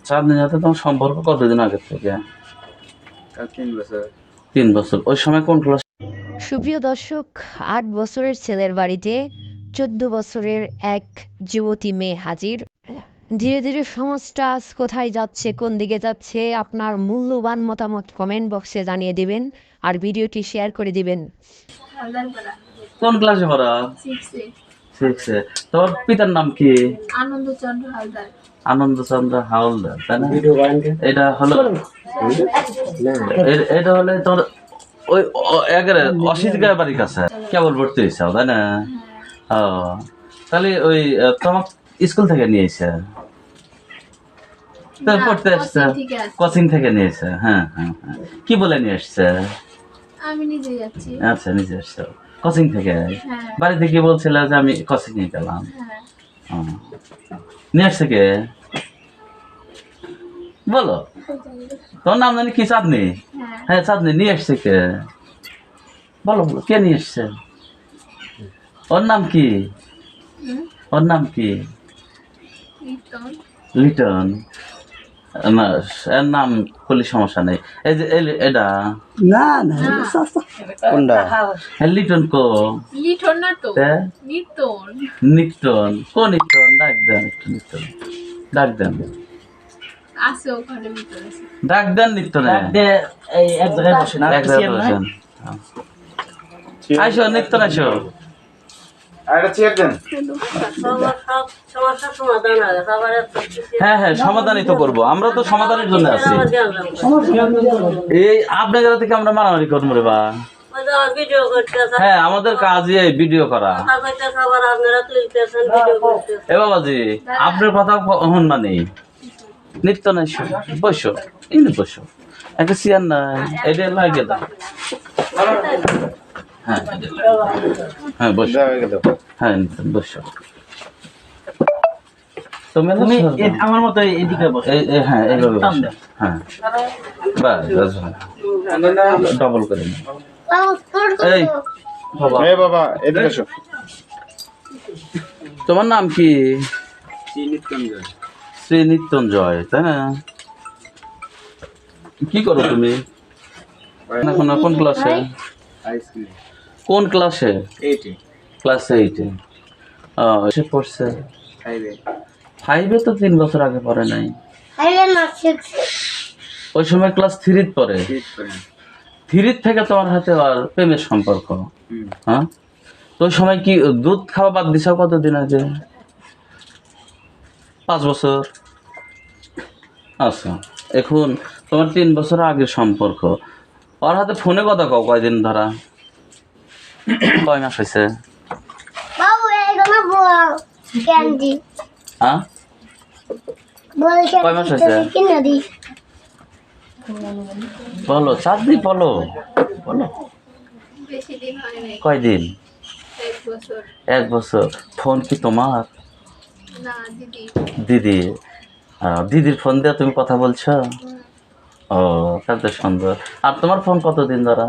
চাঁদনির সাথে তোমার সম্পর্ক কতদিন আগের থেকে? 3 বছর। 3 বছর। ওই সময় কোন ক্লাস? সুপ্রিয় দর্শক, ৮ বছরের ছেলের বাড়িতে ১৪ বছরের এক যুবতী মেয়ে হাজির। ধীরে ধীরে সমাজটা আজ কোথায় যাচ্ছে, কোন দিকে যাচ্ছে, আপনার মূল্যবান মতামত কমেন্ট বক্সে জানিয়ে দিবেন আর ভিডিওটি শেয়ার করে দিবেন। কোন ক্লাসে পড়া? 6-এ। তোমার পিতার নাম কি? আনন্দচন্দ্র হালদার। আনন্দচন্দ্র হাওলদার, তাই না? এটা হলো এটা হলে তোর ওই একেবারে অসিত গায়ের বাড়ির কাছে কেবল ভর্তি হয়েছে, তাই না? ও, তাহলে ওই তোমার স্কুল থেকে নিয়েছে, পড়তে আসছে, কোচিং থেকে নিয়েছে? হ্যাঁ হ্যাঁ হ্যাঁ। কি বলে নিয়ে আসছে? আমি নিজে যাচ্ছি। আচ্ছা, নিজে আসছে কোচিং থেকে? হ্যাঁ। বাড়িতে কি বলছিল যে আমি কোচিং নিয়ে গেলাম? হ্যাঁ। নিয়ে আসছে কে বলো? তোর নাম জানি কি? চাঁদনি? হ্যাঁ, চাঁদনি। নিয়ে আসছে কে বলো? বলো, কে নিয়ে আসছে? ওর নাম কি? ওর নাম কি? লিটন। না, এর নাম করলে সমস্যা নেই। এই যে এটা না না কোনটা? হ্যাঁ, লিটন কো? লিটন না তো, হ্যাঁ? নিতন। নিকটন কো? নিকটন ডাক দেন একটু, নিকটন ডাক দেন, আছে ওখানে ভিতরে আছে। ডাক দেন নিকটনে। এই এক জায়গায় বসে না এক জায়গায় বসেন। আইসো নিকটন, আইসো। আরেকটা চেয়ার দেন। হ্যাঁ হ্যাঁ, সমাধানই তো করবো, আমরা তো সমাধানের জন্য আছি। এই আপনাদের থেকে আমরা মারামারি করবো রে বা? হ্যাঁ, আমাদের কাজই এই ভিডিও করা। এ বাবাজি, আপনার কথা হন মানে নিত্য নাই, বসো ইনি, বসো একটা চেয়ার নাই, এটা লাগে দাও। হ্যাঁ হ্যাঁ, বসো। হ্যাঁ, বসো। তুমি আমার মতো এদিকে বসে। হ্যাঁ, এইভাবে বসো। হ্যাঁ, বাস ডবল করে নিন। এই বাবা, এই বাবা এদিকে এসো। তোমার নাম কি? শ্রী নিত্যঞ্জয়, তাই না? কি করো তুমি এখন? কোন ক্লাসে? কোন ক্লাসে? 8-এ। ক্লাস 8-এ। সে পড়ছে 5-এ। 5-এ তো 3 বছর আগে পড়ে নাই। ওই সময় ক্লাস 3 পড়ে। 3 থেকে তোমার হাতে আর প্রেমের সম্পর্ক? হ্যাঁ, তো ওই সময় কি দুধ খাওয়া বাদ দিছ কতদিন আগে? 5 বছর। আচ্ছা, এখন তোমার 3 বছর আগের সম্পর্ক। ওর হাতে ফোনে কথা কও কয়দিন ধরা? কয় মাস হয়েছে? হ্যাঁ, কয় মাস হয়েছে বলো চাঁদনি, বলো বলো। বেশি দিন হয় নাই। কয়দিন? 1 বছর। 1 বছর। ফোন কি তোমার? না, দিদি। দিদি? দিদির ফোন দিয়ে তুমি কথা বলছো? ও, তাহলে তো সুন্দর। আর তোমার ফোন কতদিন ধরা?